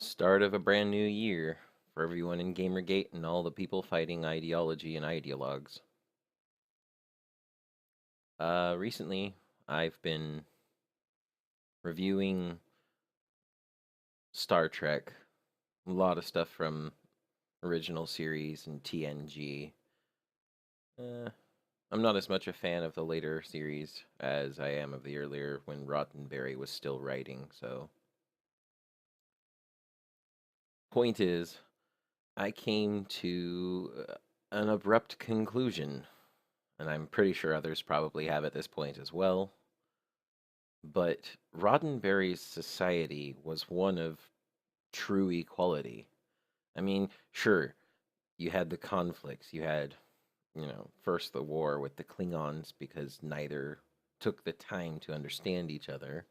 Start of a brand new year for everyone in Gamergate and all the people fighting ideology and ideologues. Recently, I've been reviewing Star Trek, a lot of stuff from original series and TNG. Uh, I'm not as much a fan of the later series as I am of the earlier when Roddenberry was still writing, so. Point is, I came to an abrupt conclusion, and I'm pretty sure others probably have at this point as well. But Roddenberry's society was one of true equality. I mean, sure, you had the conflicts. You had, first the war with the Klingons because neither took the time to understand each other.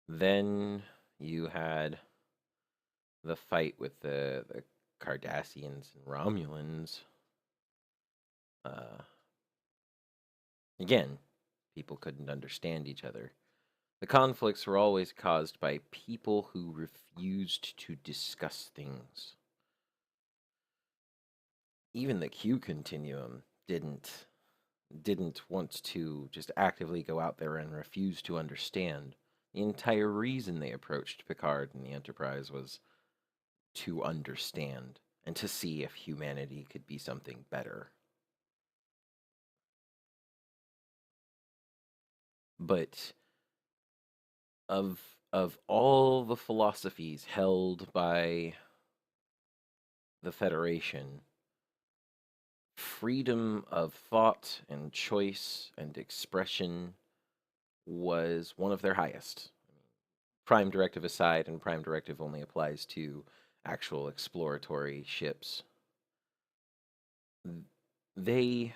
Then you had the fight with the Cardassians and Romulans. Uh, Again, people couldn't understand each other. The conflicts were always caused by people who refused to discuss things. Even the Q continuum didn't want to just actively go out there and refuse to understand. The entire reason they approached Picard and the Enterprise was to understand and to see if humanity could be something better. But of all the philosophies held by the Federation, freedom of thought and choice and expression was one of their highest. Prime Directive aside, and Prime Directive only applies to actual exploratory ships. They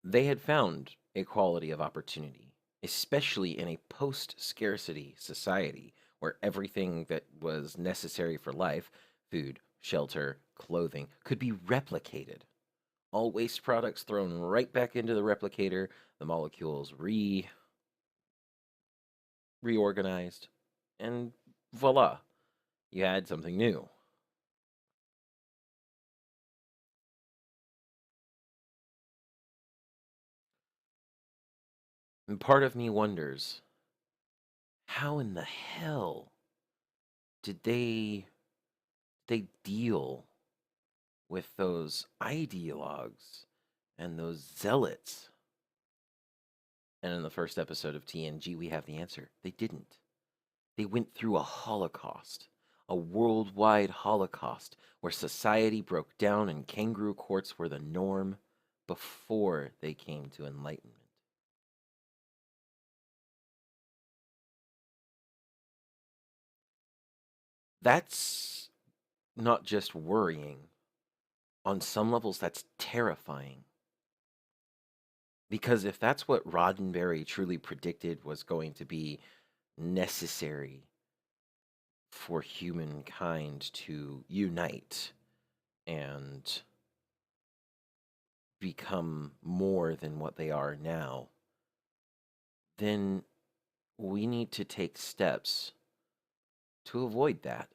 they had found equality of opportunity, especially in a post-scarcity society where everything that was necessary for life, food, shelter, clothing, could be replicated. All waste products thrown right back into the replicator, the molecules reorganized, and voila, you had something new. And part of me wonders, how in the hell did they deal with those ideologues and those zealots? And in the first episode of TNG, we have the answer. They didn't. They went through a holocaust, a worldwide holocaust where society broke down and kangaroo courts were the norm before they came to enlightenment. That's not just worrying. On some levels, that's terrifying. Because if that's what Roddenberry truly predicted was going to be necessary for humankind to unite and become more than what they are now, then we need to take steps to avoid that.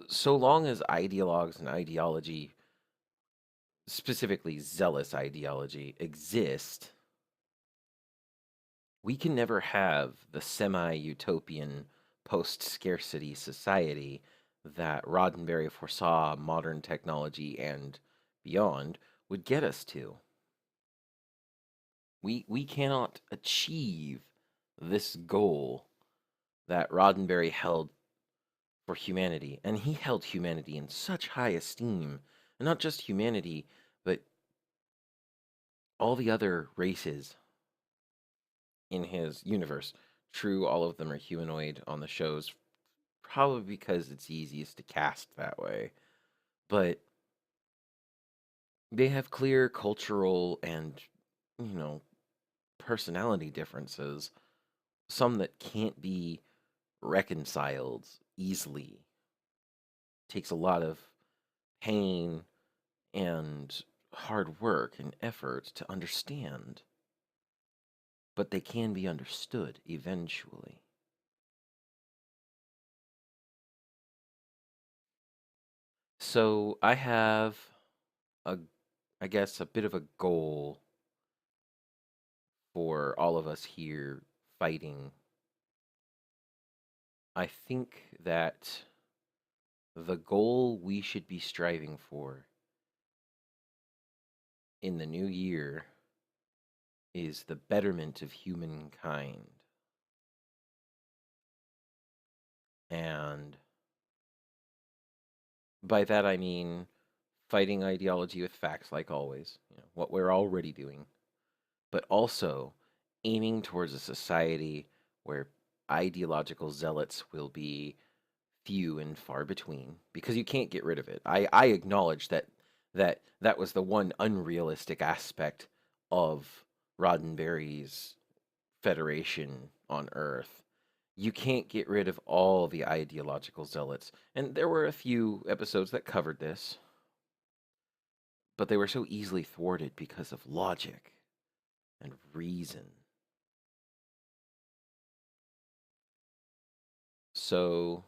So long as ideologues and ideology, specifically zealous ideology, exist, we can never have the semi-utopian post-scarcity society that Roddenberry foresaw modern technology and beyond would get us to. We cannot achieve this goal that Roddenberry held for humanity, and he held humanity in such high esteem, and not just humanity, but all the other races in his universe. True, all of them are humanoid on the shows, probably because it's easiest to cast that way. But they have clear cultural and, you know, personality differences, some that can't be reconciled easily. Takes a lot of pain and hard work and effort to understand. but they can be understood eventually. So I have a, I guess, a bit of a goal for all of us here fighting. I think that the goal we should be striving for in the new year is the betterment of humankind. And by that I mean fighting ideology with facts, like always, what we're already doing, but also aiming towards a society where ideological zealots will be few and far between, because you can't get rid of it. I acknowledge that was the one unrealistic aspect of Roddenberry's Federation on Earth. You can't get rid of all the ideological zealots. And there were a few episodes that covered this, but they were so easily thwarted because of logic and reason. So,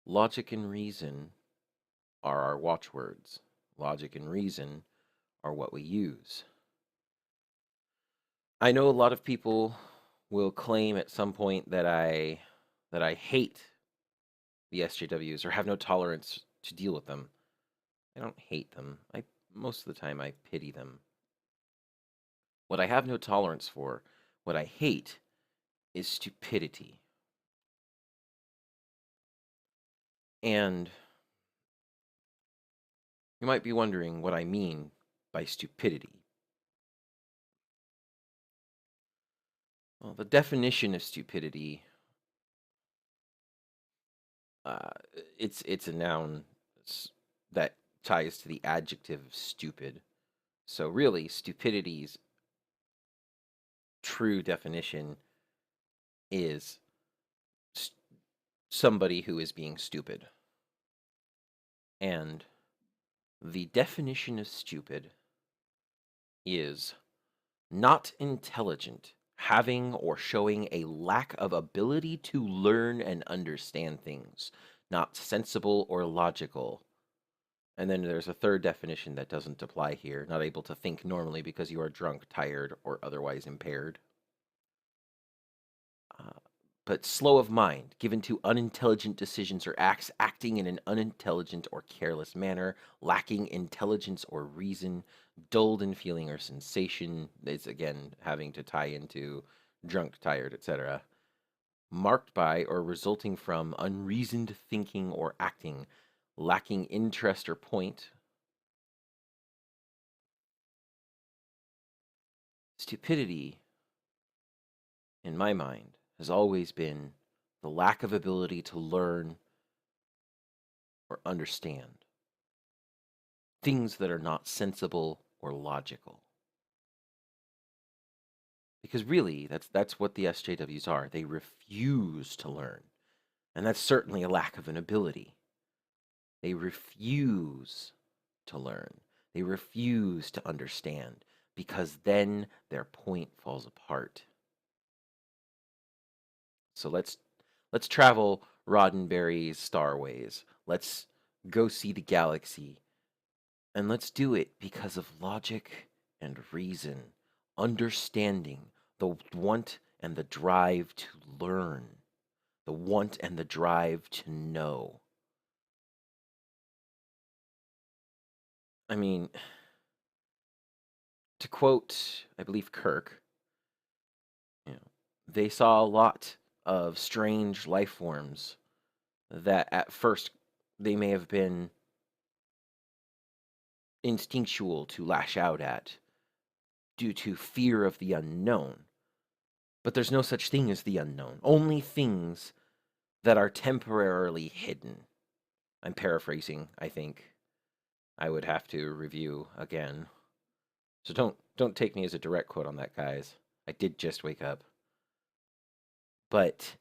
logic and reason are our watchwords. Logic and reason are what we use. I know a lot of people will claim at some point that I hate the SJWs or have no tolerance to deal with them. I don't hate them. Most of the time I pity them. What I have no tolerance for, what I hate, is stupidity. And you might be wondering what I mean by stupidity. Well, the definition of stupidity, uh, it's a noun that ties to the adjective stupid. So really, stupidity's true definition is somebody who is being stupid. And the definition of stupid is not intelligent, having or showing a lack of ability to learn and understand things, not sensible or logical. And then there's a third definition that doesn't apply here, not able to think normally because you are drunk, tired, or otherwise impaired. But slow of mind, given to unintelligent decisions or acts, acting in an unintelligent or careless manner, lacking intelligence or reason, dulled in feeling or sensation. It's again having to tie into drunk, tired, etc. Marked by or resulting from unreasoned thinking or acting, lacking interest or point. Stupidity, in my mind, has always been the lack of ability to learn or understand things that are not sensible or logical. Because really, that's what the SJWs are. They refuse to learn. And that's certainly a lack of an ability. They refuse to learn. They refuse to understand, because then their point falls apart. So let's travel Roddenberry's Starways. Let's go see the galaxy. And let's do it because of logic and reason, understanding, the want and the drive to learn, the want and the drive to know. I mean, to quote, I believe, Kirk, they saw a lot of strange life forms that at first they may have been instinctual to lash out at due to fear of the unknown. But there's no such thing as the unknown, only things that are temporarily hidden. I'm paraphrasing, I think. I would have to review again. So don't take me as a direct quote on that, guys. I did just wake up. But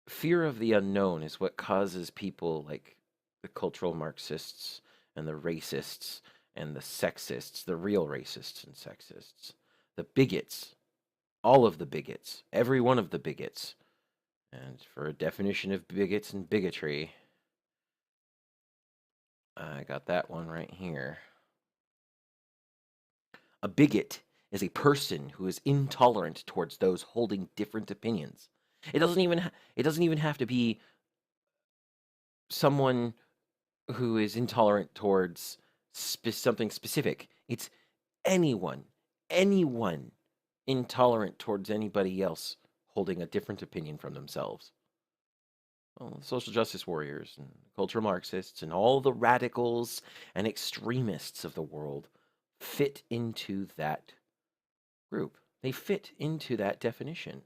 fear of the unknown is what causes people like the cultural Marxists and the racists and the sexists, the real racists and sexists, The bigots, all of the bigots, every one of the bigots. And for a definition of bigots and bigotry, I got that one right here. A bigot is a person who is intolerant towards those holding different opinions. It doesn't even have to be someone who is intolerant towards something specific. It's anyone, anyone intolerant towards anybody else holding a different opinion from themselves. Well, social justice warriors and cultural Marxists and all the radicals and extremists of the world fit into that group. They fit into that definition.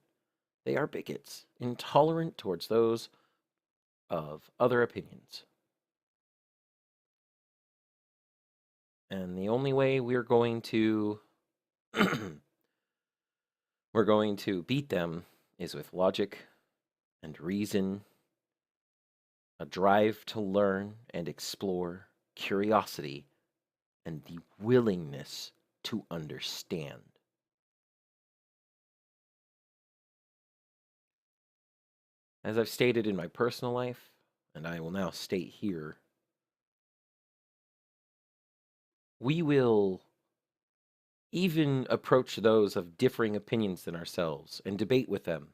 They are bigots, intolerant towards those of other opinions. And the only way we're going to beat them is with logic and reason, a drive to learn and explore, curiosity, and the willingness to understand. As I've stated in my personal life, and I will now state here, we will even approach those of differing opinions than ourselves and debate with them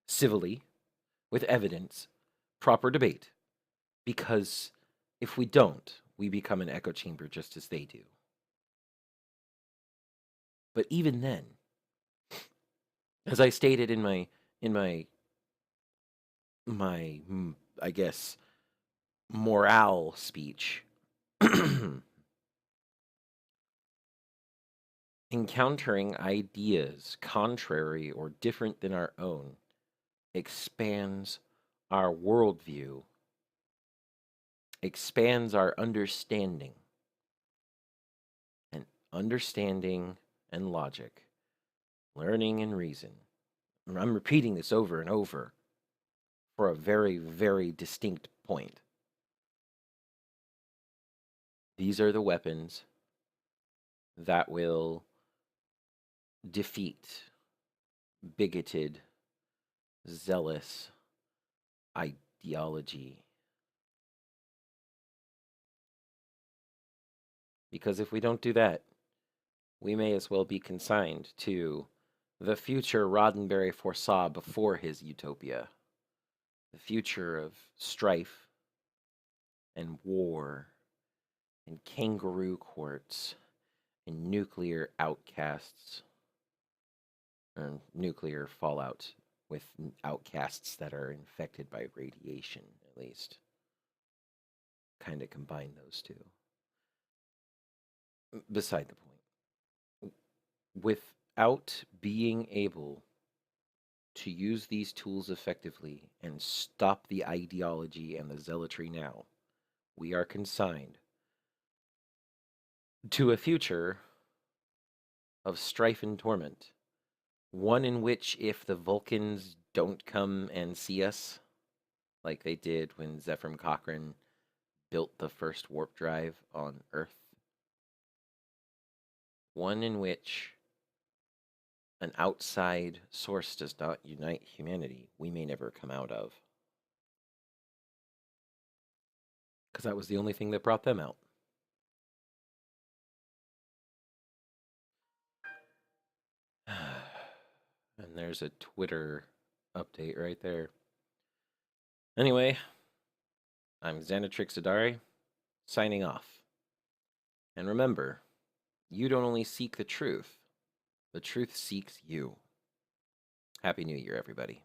civilly, with evidence, proper debate, because if we don't, we become an echo chamber just as they do. But even then, as I stated in my I guess morale speech, encountering ideas contrary or different than our own expands our worldview, expands our understanding. And understanding and logic, learning and reason. I'm repeating this over and over for a very, very distinct point. These are the weapons that will defeat bigoted, zealous ideology. Because if we don't do that, we may as well be consigned to the future Roddenberry foresaw before his utopia. The future of strife and war and kangaroo courts and nuclear outcasts, or nuclear fallout with outcasts that are infected by radiation, at least. Kind of combine those two. Beside the point. Without being able to use these tools effectively and stop the ideology and the zealotry now, we are consigned to a future of strife and torment. One in which, if the Vulcans don't come and see us, like they did when Zephram Cochrane built the first warp drive on Earth, one in which an outside source does not unite humanity, we may never come out of. Because that was the only thing that brought them out. And there's a Twitter update right there. Anyway, I'm Xanatrix Adari, signing off. And remember, you don't only seek the truth seeks you. Happy New Year, everybody.